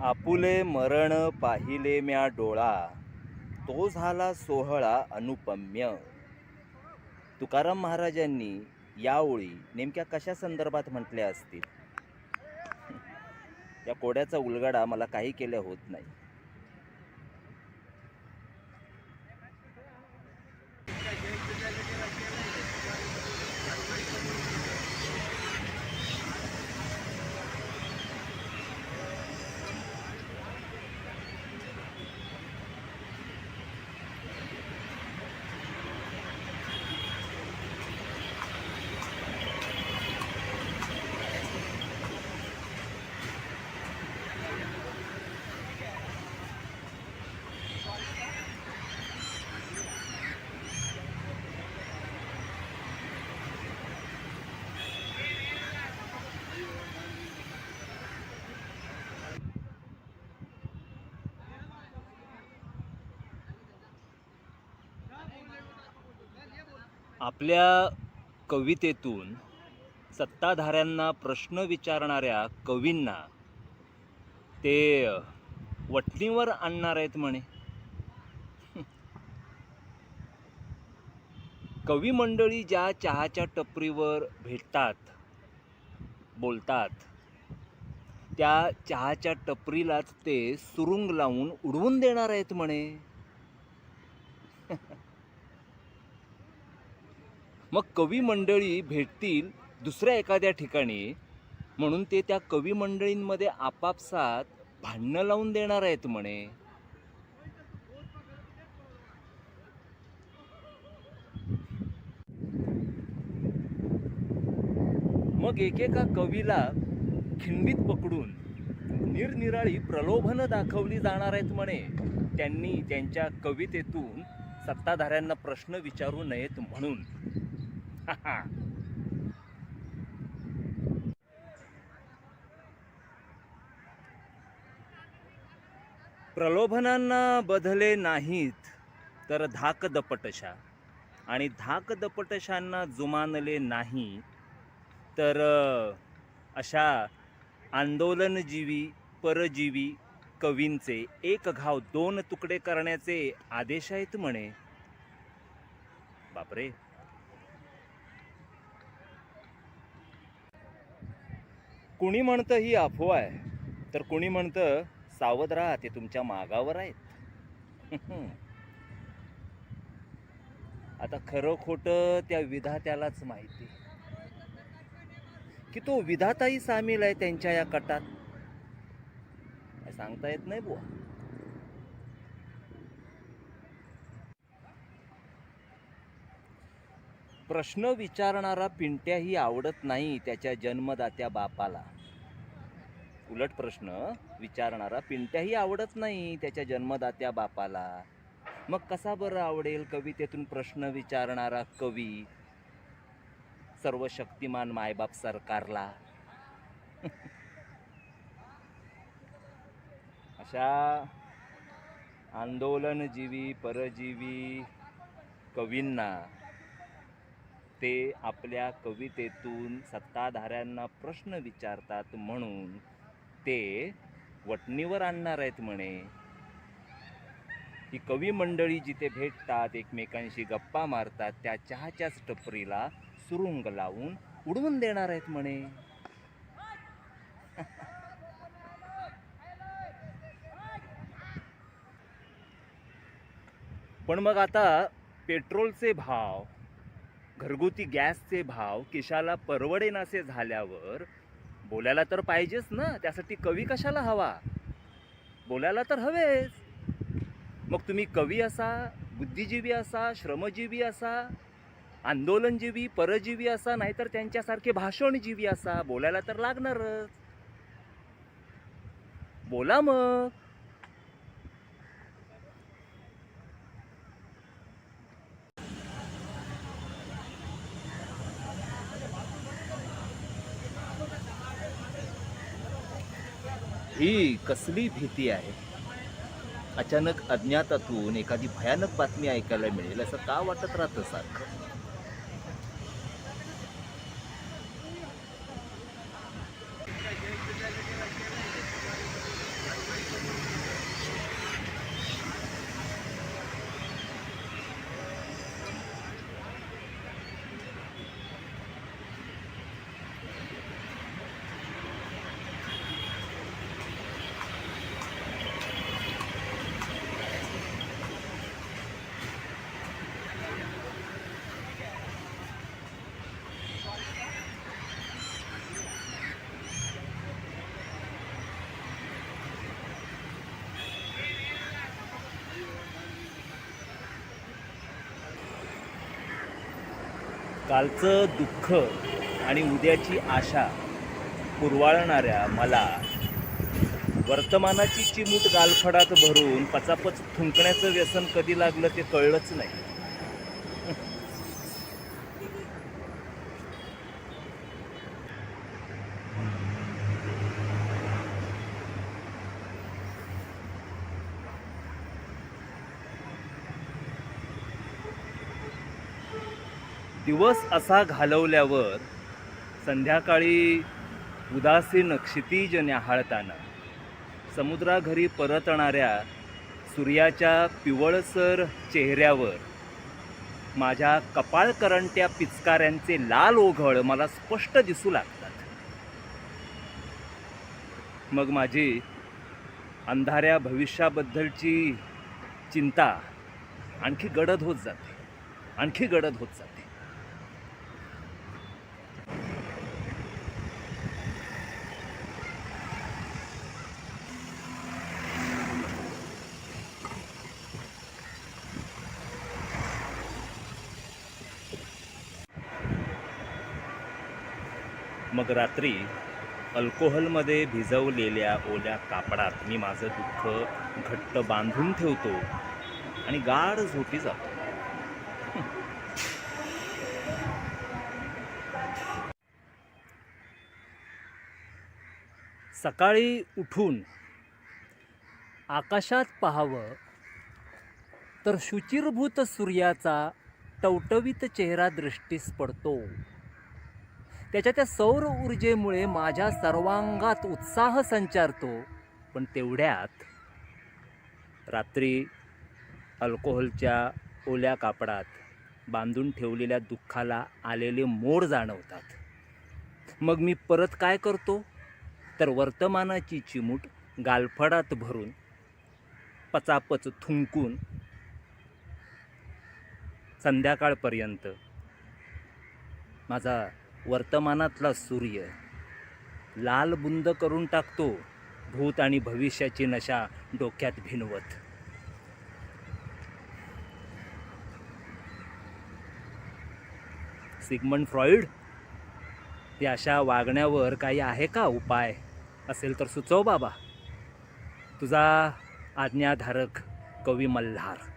आपुले मरण पाहिले म्या डोळा, तो झाला सोहळा अनुपम्य. तुकाराम महाराजांनी या ओळी नेमक्या कशा संदर्भात म्हटल्या असतील? या कोड्याचा उलगडा मला काही केल्या होत नाही. आपल्या कवितेतून सत्ताधाऱ्यांना प्रश्न विचारणाऱ्या कवींना ते वठणीवर आणणार आहेत म्हणे. कवी मंडळी ज्या चहाच्या टपरीवर भेटतात, बोलतात, त्या चहाच्या टपरीलाच ते सुरुंग लावून उडवून देणार आहेत म्हणे. मग कवी मंडळी भेटतील दुसऱ्या एखाद्या ठिकाणी म्हणून ते त्या कवी मंडळींमध्ये आपापसात भांडणं लावून देणार आहेत म्हणे. मग एकेका कवीला खिंडीत पकडून निरनिराळी प्रलोभनं दाखवली जाणार आहेत म्हणे. त्यांनी त्यांच्या कवितेतून सत्ताधाऱ्यांना प्रश्न विचारू नयेत म्हणून. प्रलोभनांना बधले नाहीत तर धाकदपटशा, आणि धाकदपटशांना जुमानले नाही तर अशा आंदोलनजीवी परजीवी कवींचे एक घाव दोन तुकडे करण्याचे आदेश आहेत म्हणे. बापरे. कुणी म्हणतं ही अफवा आहे, तर कुणी म्हणतं सावध राहा, ते तुमच्या मागावर आहेत. आता खरं खोटं त्या विधात्यालाच माहिती, की तो विधाताही सामील आहे त्यांच्या या कटात. सांगता येत नाही बुवा. प्रश्न विचारणारा पिंट्याही आवडत नाही त्याच्या जन्मदात्या बापाला. उलट प्रश्न विचारणारा पिंट्याही आवडत नाही त्याच्या जन्मदात्या बापाला. मग कसा बरं आवडेल कवितेतून प्रश्न विचारणारा कवी सर्वशक्तिमान मायबाप सरकारला? अशा आंदोलनजीवी परजीवी कवींना ते आपल्या कवितेतून सत्ताधाऱ्यांना प्रश्न विचारतात म्हणून ते वठणीवर आणणार आहेत म्हणे. ही कवी मंडळी जिथे भेटतात, एकमेकांशी गप्पा मारतात, त्या चहाच्याच टपरीला सुरुंग लावून उडवून देणार आहेत म्हणे. पण मग आता पेट्रोलचे भाव, घरगुती गॅसचे भाव किशाला परवडेनासे झाल्यावर बोलायला तर पाहिजेच ना. त्यासाठी कवी कशाला हवा? बोलायला तर हवेच. मग तुम्ही कवी असा, बुद्धिजीवी असा, श्रमजीवी असा, आंदोलनजीवी परजीवी असा, नाहीतर त्यांच्यासारखे भाषणजीवी असा, बोलायला तर लागणारच. बोला मग. ही कसली भीती आहे? अचानक अज्ञातातून एखादी भयानक बातमी ऐकायला मिळेल असं का वाटत राहतं सारखं? कालचं दुःख आणि उद्याची आशा पुरवाळणाऱ्या मला वर्तमानाची चिमूट गालफडात भरून पचापच थुंकण्याचं व्यसन कधी लागलं ते कळलंच नाही. दिवस असा घालवल्यावर संध्याकाळी उदासीन क्षितिज न्याहाळताना समुद्राघरी परतणाऱ्या सूर्याच्या पिवळसर चेहऱ्यावर माझ्या कपाळकरंट्या पिचकाऱ्यांचे लाल ओघळ मला स्पष्ट दिसू लागतात. मग माझी अंधाऱ्या भविष्याबद्दलची चिंता आणखी गडद होत जाते, आणखी गडद होत जाते. मग रात्री अल्कोहोलमध्ये भिजवलेल्या ओल्या कापडात मी माझं दुःख घट्ट बांधून ठेवतो आणि गाढ झोपी जातो. सकाळी उठून आकाशात पाहावं तर शुचिरभूत सूर्याचा टवटवीत चेहरा दृष्टीस पडतो. त्याच्या त्या सौर ऊर्जेमुळे माझ्या सर्वांगात उत्साह संचारतो. पण तेवढ्यात रात्री अल्कोहोलच्या ओल्या कापडात बांधून ठेवलेल्या दुःखाला आलेले मोड जाणवतात. मग मी परत काय करतो तर वर्तमानाची चिमूट गालफडात भरून पचापच थुंकून संध्याकाळपर्यंत माझा वर्तमानातला सूर्य लाल बुंद करून टाकतो, भूत आणि भविष्याची नशा डोक्यात भिनवत. सिग्मंड फ्रॉइड, या अशा वागण्यावर काही आहे का उपाय? असेल तर सुचव बाबा. तुझा आज्ञाधारक कवी मल्हार.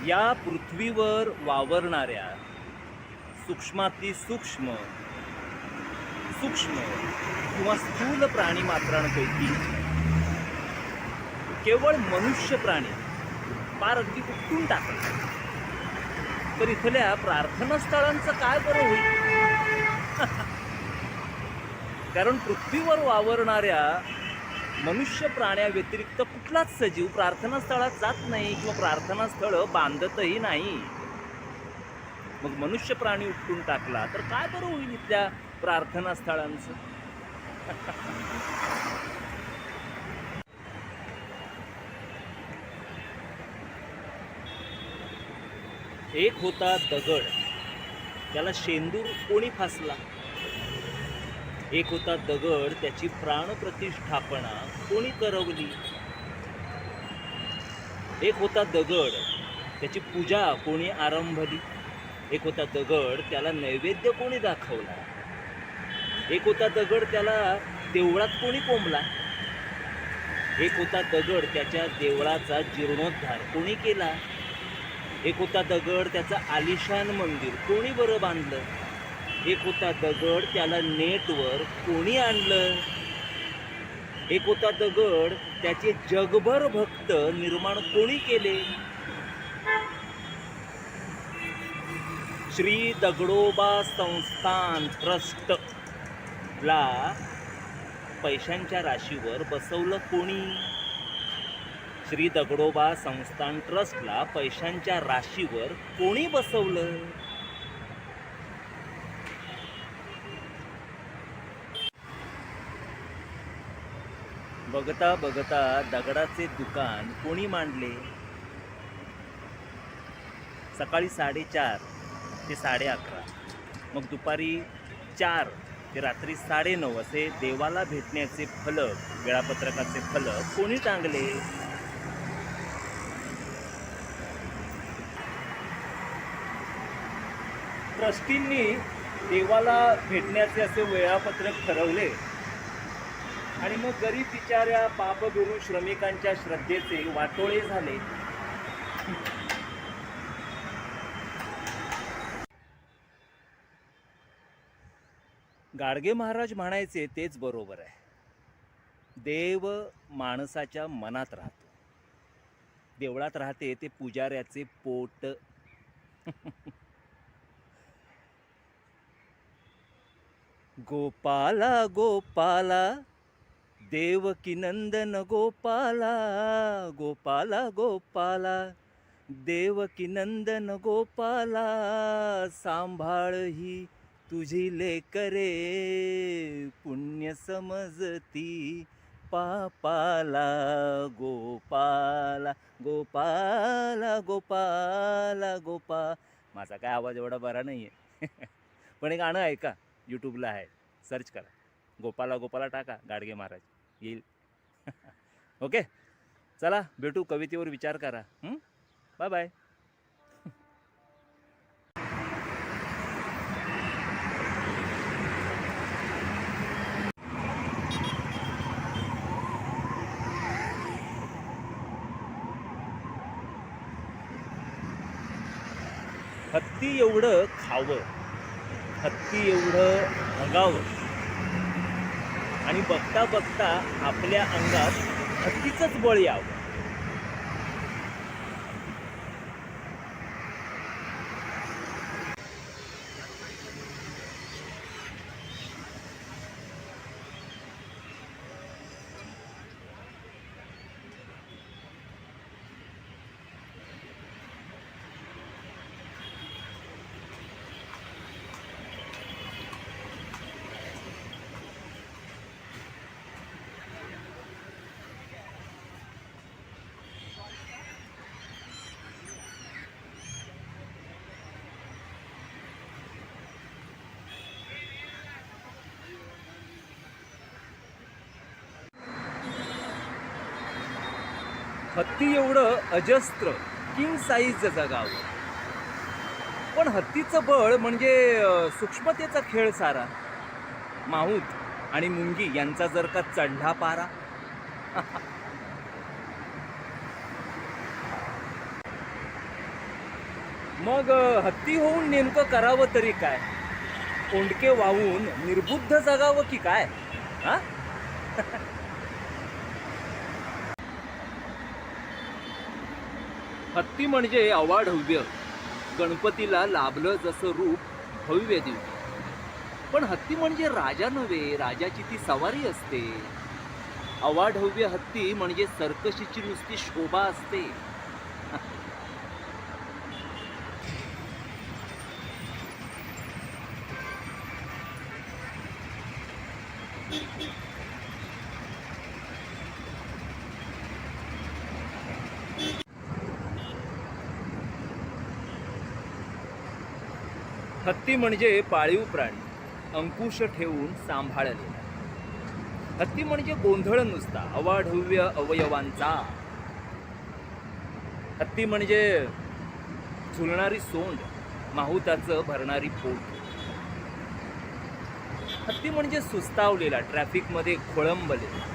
या पृथ्वीवर वावरणाऱ्या सूक्ष्माती सूक्ष्म सूक्ष्म किंवा स्थूल प्राणी मात्रांपैकी केवळ मनुष्य प्राणी पार अगदी उपटून टाकला तर इथल्या प्रार्थनास्थळांचं काय बरं होईल? कारण पृथ्वीवर वावरणाऱ्या मनुष्य प्राण्याव्यतिरिक्त कुठलाच सजीव प्रार्थनास्थळात जात नाही किंवा प्रार्थनास्थळ बांधतही नाही. मग मनुष्य प्राणी उपटून टाकला तर काय बरं होईल इथल्या प्रार्थनास्थळांचं? एक होता दगड, त्याला शेंदूर कोणी फासला. एक होता दगड, त्याची प्राणप्रतिष्ठापना कोणी करवली. एक होता दगड, त्याची पूजा कोणी आरंभली. एक होता दगड, त्याला नैवेद्य कोणी दाखवला. एक होता दगड, त्याला देवळात कोणी कोंबला. एक होता दगड, त्याच्या देवळाचा जीर्णोद्धार कोणी केला. एक होता दगड, त्याचं आलिशान मंदिर कोणी बरं बांधलं. एक होता दगड, त्याला नेटवर कोणी आणलं. एक होता दगड, त्याचे जगभर भक्त निर्माण कोणी केले. श्री दगडोबा संस्थान ट्रस्टला पैशांच्या राशीवर बसवलं कोणी? श्री दगडोबा संस्थान ट्रस्टला पैशांच्या राशीवर कोणी बसवलं? बघता बघता दगडाचे दुकान कोणी मांडले? सकाळी 4:30 ते 11:30, मग दुपारी 4 ते रात्री 9:30 असे देवाला भेटण्याचे फलक, वेळापत्रकाचे फलक कोणी टांगले? ट्रस्टींनी देवाला भेटण्याचे असे वेळापत्रक ठरवले आणि मग गरीब बिचाऱ्या पापगुरू श्रमिकांच्या श्रद्धेचे वाटोळे झाले. गाडगे महाराज म्हणायचे तेच बरोबर आहे. देव माणसाच्या मनात राहतो, देवळात राहते ते पुजाऱ्याचे पोट. गोपाला गोपाला देवकी नंदन गोपाला, गोपाला गोपाला देवकी नंदन गोपाला, सांभाळ ही तुझी लेकरे पुण्य समजती पापाला. गोपाला गोपाला गोपाला गोपाल. माझा काय आवाज एवढा बरा नाही आहे. पण एक गाणं ऐका, यूट्यूबला आहे, सर्च करा, गोपाला गोपाला टाका, गाडगे महाराज येईल. ओके, चला भेटू, कवितेवर विचार करा. Bye bye. हत्ती एवढं खावं, हत्ती एवढं अंगावं आणि बघता बघता आपल्या अंगात हत्तीचंच बळ यावं. हत्ती एवढं अजस्त्र किंग साईज जगावं. पण हत्तीचं बळ म्हणजे सूक्ष्मतेचा खेळ सारा. माहूत आणि मुंगी यांचा जर का चढला पारा, मग हत्ती होऊन नेमकं करावं तरी काय? ओंडके वाहून निर्बुद्ध जगावं की काय? हा. हत्ती म्हणजे अवाढव्य, गणपतीला लाभलं जसं रूप भव्य दिव्य. पण हत्ती म्हणजे राजा नव्हे, राजाची ती सवारी असते. अवाढव्य हत्ती म्हणजे सर्कशीची नुसती शोभा असते. हत्ती म्हणजे पाळीव प्राणी, अंकुश ठेवून सांभाळलेला. हत्ती म्हणजे गोंधळ नुसता, अवाढव्य अवयवांचा. हत्ती म्हणजे झुलणारी सोंड, माहुताचं भरणारी पोट. हत्ती म्हणजे सुस्तावलेला, ट्रॅफिकमध्ये खोळंबलेला.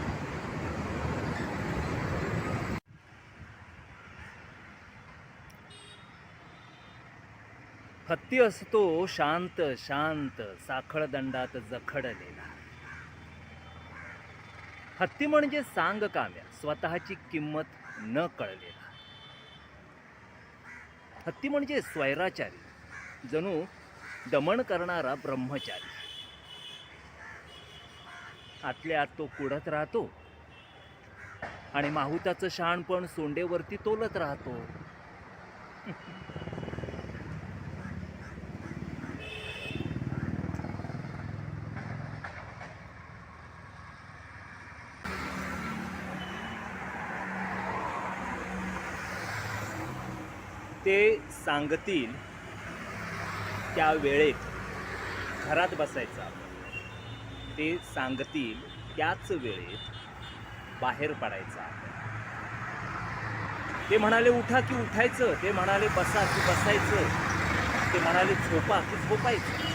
हत्ती असतो शांत शांत, साखळ दंडात जखडलेला. हत्ती म्हणजे सांगकाम्या, स्वतःची किंमत न कळलेला. हत्ती म्हणजे स्वैराचारी, जणू दमन करणारा ब्रह्मचारी. आतल्या आत तो कुढत राहतो आणि माहुताचं शहाणपण सोंडेवरती तोलत राहतो. ते सांगतील त्या वेळेत घरात बसायचं आपण. ते सांगतील त्याच वेळेत बाहेर पडायचं आपण. ते म्हणाले उठा की उठायचं, ते म्हणाले बसा की बसायचं, ते म्हणाले झोपा की झोपायचं.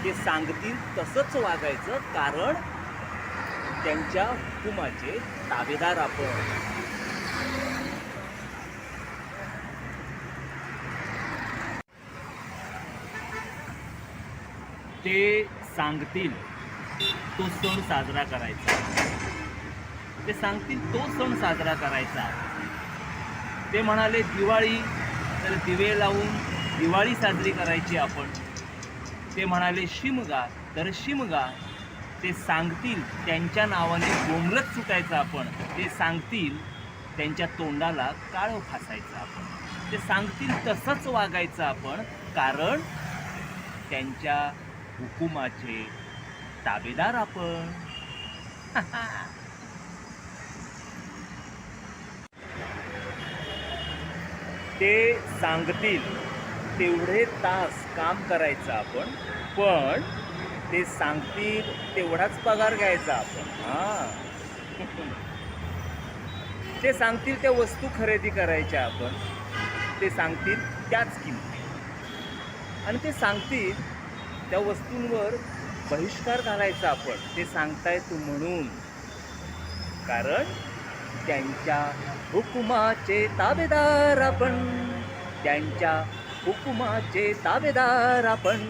ते सांगतील तसंच वागायचं, कारण त्यांच्या हुकुमाचे ताबेदार आपण. ते सांगतील तो सण साजरा करायचा. ते सांगतील तो सण साजरा करायचा. ते म्हणाले दिवाळी, तर दिवे लावून दिवाळी साजरी करायची आपण. ते म्हणाले शिमगा, तर शिमगा. ते सांगतील त्यांच्या नावाने बोंबलत सुटायचं आपण. ते सांगतील त्यांच्या तोंडाला काळं फासायचं आपण. ते सांगतील तसंच वागायचं आपण, कारण त्यांच्या हुकुमाचे ताबेदार आपण. ते सांगतील तेवढे तास काम करायचं आपण, पण ते सांगतील तेवढाच पगार घ्यायचा आपण. ते सांगतील त्या वस्तू खरेदी करायच्या आपण. ते सांगतील त्याच किमती, आणि ते सांगतील त्या वस्तूंवर बहिष्कार घालायचा आपण. ते सांगतायत म्हणून, कारण त्यांच्या हुकुमाचे ताबेदार आपण. त्यांच्या हुकुमाचे ताबेदार आपण.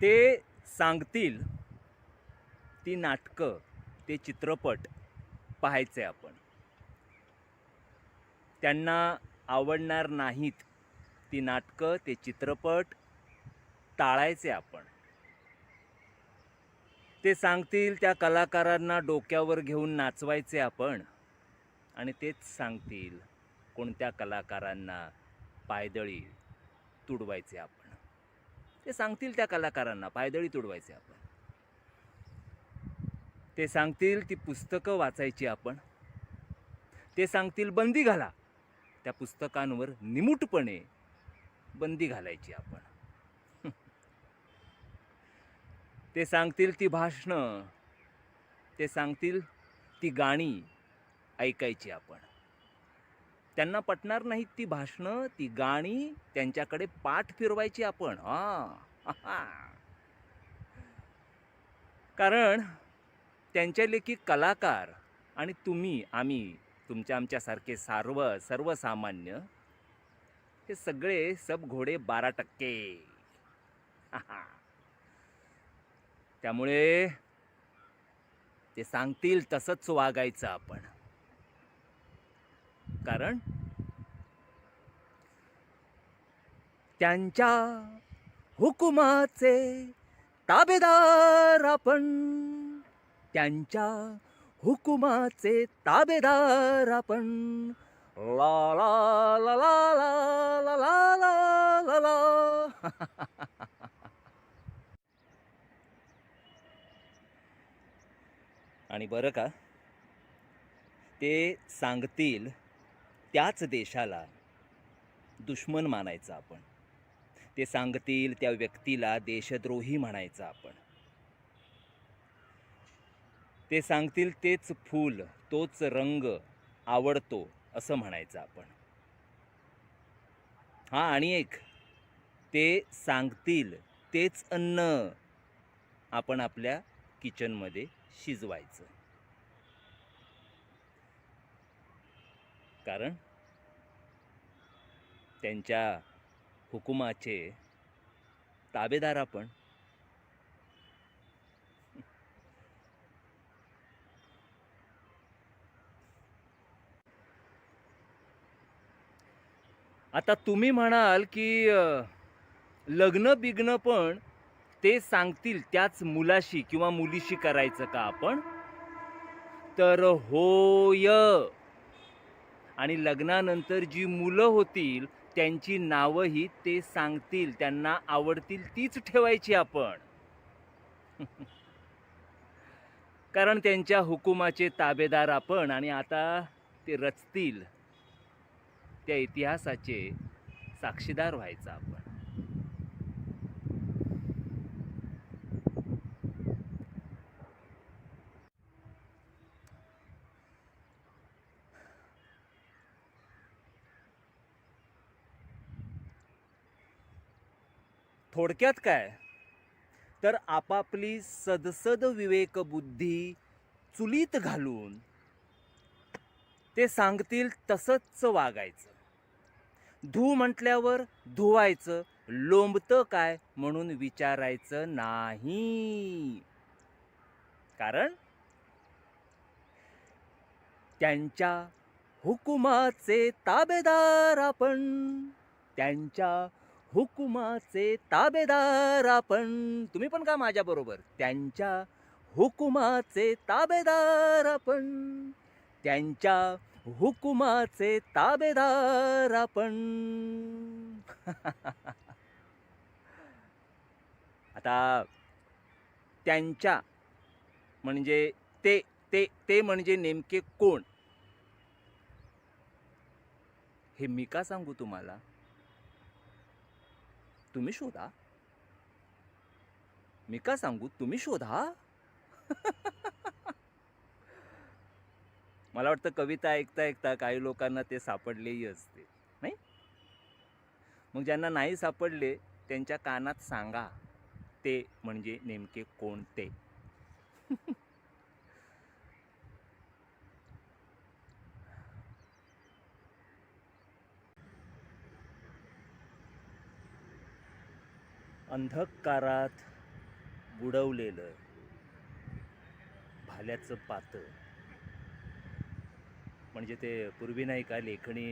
ते सांगतील ती नाटकं, ते चित्रपट पाहायचे आपण. त्यांना आवडणार नाहीत ती नाटकं, ते चित्रपट टाळायचे आपण. ते सांगतील त्या कलाकारांना डोक्यावर घेऊन नाचवायचे आपण, आणि तेच सांगतील कोणत्या कलाकारांना पायदळी तुडवायचे आपण. ते सांगतील त्या कलाकारांना पायदळी तुडवायचे आपण. ते सांगतील ती पुस्तकं वाचायची आपण. ते सांगतील बंदी घाला, त्या पुस्तकांवर निमूटपणे बंदी घालायची आपण. ते सांगतील ती भाषणं, ते सांगतील ती गाणी ऐकायची आपण. त्यांना पटणार नाहीत ती भाषणं, ती गाणी, त्यांच्याकडे पाठ फिरवायची आपण. कारण त्यांच्या लेखी कलाकार आणि तुम्ही, आम्ही, तुमच्या आमच्यासारखे सर्वसामान्य, हे सगळे सब घोडे 12%. त्यामुळे ते सांगतील तसंच वागायचं आपण, कारण त्यांच्या हुकुमाचे ताबेदार आपण. त्यांच्या हुकुमाचे ताबेदार आपण. ला ला ला ला ला ला ला ला ला. आणि बरं का, ते सांगतील त्याच देशाला दुश्मन मानायचं आपण. ते सांगतील त्या व्यक्तीला देशद्रोही म्हणायचं आपण. ते सांगतील तेच फूल, तोच रंग आवडतो असं म्हणायचं आपण. आणि एक, ते सांगतील तेच अन्न आपण आपल्या किचनमध्ये शिजवायचं, कारण त्यांच्या हुकुमाचे ताबेदार आपण. आता तुम्ही म्हणाल की लग्न बिग्न पण ते सांगतील त्याच मुलाशी किंवा मुलीशी करायचं का आपण? तर होय. आणि लग्नानंतर जी मुलं होतील त्यांची नावंही ते सांगतील. त्यांना आवडतील तीच ठेवायची आपण. कारण त्यांच्या हुकुमाचे ताबेदार आपण आणि आता ते रचतील त्या इतिहासाचे साक्षीदार व्हायचं आपण. थोडक्यात काय तर आपापली सदसद विवेकबुद्धी चुलीत घालून ते सांगतील तसंच वागायचं. धू म्हटल्यावर धुवायचं, लोंबतं काय म्हणून विचारायचं नाही. कारण त्यांच्या हुकुमाचे ताबेदार आपण. त्यांच्या हुकुमाचे ताबेदार आपण. तुम्ही पण का माझ्या बरोबर? त्यांच्या हुकुमाचे ताबेदार आपण. त्यांच्या हुकुमाचे ताबेदार आपण. आता त्यांच्या म्हणजे ते ते ते म्हणजे नेमके कोण हे मी का सांगू तुम्हाला? तुम्ही शोधा. मी का सांगू? तुम्ही शोधा. मला वाटतं कविता ऐकता ऐकता काही लोकांना ते सापडलेही असते नाही. मग ज्यांना नाही सापडले त्यांच्या कानात सांगा ते म्हणजे नेमके कोणते. अंधकारात बुडवलेलं भाल्याचं पातं म्हणजे ते पूर्वी नाही का लेखणी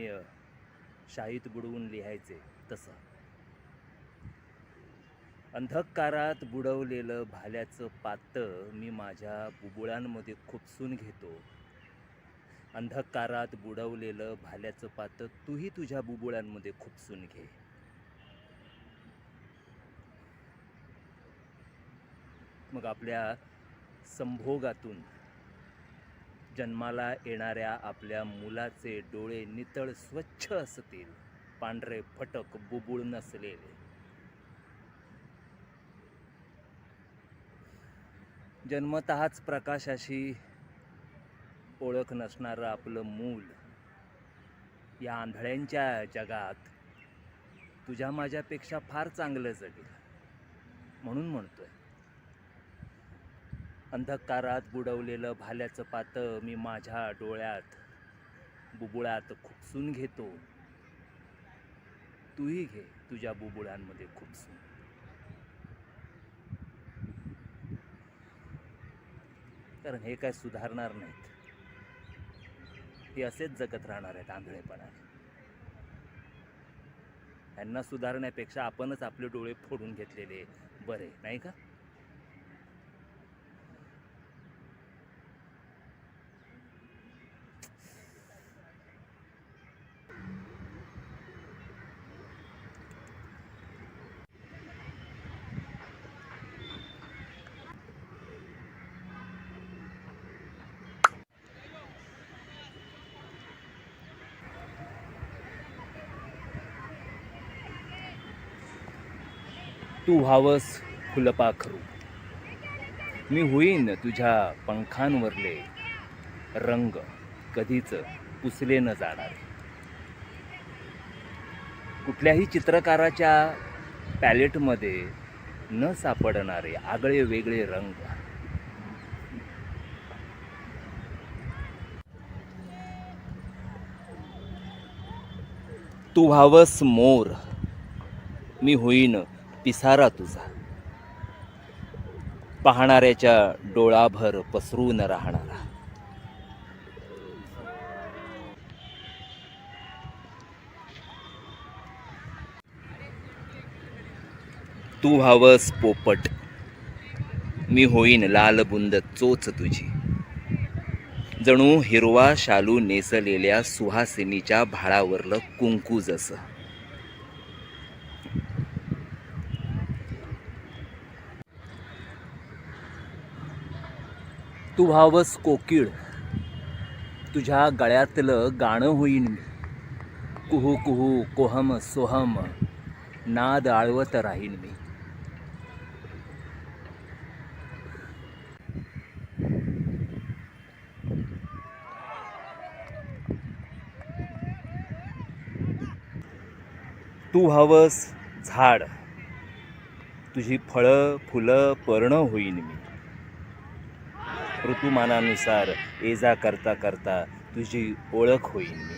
शाईत बुडवून लिहायचे तसं. अंधकारात बुडवलेलं भाल्याचं पातं मी माझ्या बुबुळांमध्ये खुपसून घेतो. अंधकारात बुडवलेलं भाल्याचं पातं तूही तुझ्या बुबुळांमध्ये खुपसून घे. मग आपल्या संभोगातून जन्माला येणाऱ्या आपल्या मुलाचे डोळे नितळ स्वच्छ असतील, पांढरे फटक बुबुळ नसलेले. जन्मतःच प्रकाशाशी ओळख नसणारं आपलं मूल या आंधळ्यांच्या जगात तुझ्या माझ्यापेक्षा फार चांगलं जगेल म्हणून म्हणतोय. अंधकारात बुडवलेलं भाल्याचं पातं मी माझ्या डोळ्यात बुबुळात खुपसून घेतो. तूही घे तुझ्या बुबुळांमध्ये खुपसून. कारण हे काय सुधारणार नाहीत. हे असेच जगत राहणार आहेत आंधळेपणाने. यांना सुधारण्यापेक्षा आपणच आपले डोळे फोडून घेतलेले बरे नाही का? तू व्हावस फुलपाखरू, मी होईन तुझ्या पंखांवरले रंग कधीच पुसले न जाणारे. कुठल्याही चित्रकाराच्या पॅलेटमध्ये न सापडणारे आगळे वेगळे रंग. तू व्हावस मोर, मी होईन पिसारा तुझा, पाहणाऱ्याच्या डोळाभर पसरून राहणारा. तू व्हावस पोपट, मी होईन लालबुंद चोच तुझी. जणू हिरवा शालू नेसलेल्या सुहासिनीच्या भाळावरलं कुंकू जसं. तू व्हावस कोकिळ, तुझ्या गळ्यातलं गाणं होईन मी. कुहू कुहू कोहम सोहम नाद आळवत राहीन मी. तू व्हावस झाड, तुझी फळं फुलं पर्णं होईन मी. ऋतुमानानुसार ये जा करता करता तुझी ओळख होईन मी.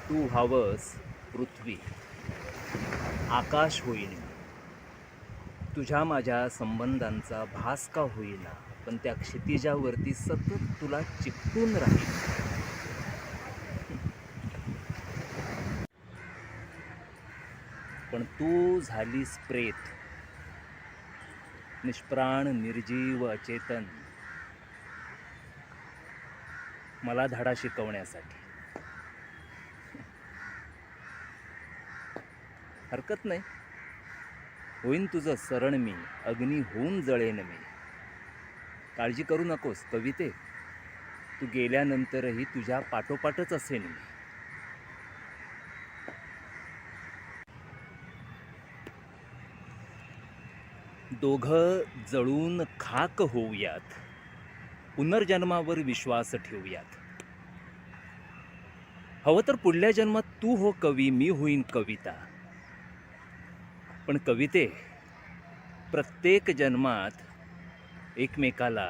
तू व्हावस पृथ्वी, आकाश होईन मी. तुझ्या माझ्या संबंधांचा भास का होईना, पण त्या क्षितिजावरती सतत तुला चिकटून राहील. पण तू झालीस प्रेत, निष्प्राण निर्जीव अचेतन, मला धडा शिकवण्यासाठी. हरकत नाही, होईन तुझं सरण मी, अग्नी होऊन जळेन मी. काळजी करू नकोस कविते, तू गेल्यानंतरही तुझ्या पाठोपाठच असेन मी. दोघं जळून खाक होऊयात, पुनर्जन्मावर विश्वास ठेवूयात. हवं तर पुढल्या जन्मात तू हो कवी, मी होईन कविता. पण कविते, प्रत्येक जन्मात एकमेकाला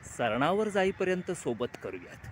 सरणावर जाईपर्यंत सोबत करूयात.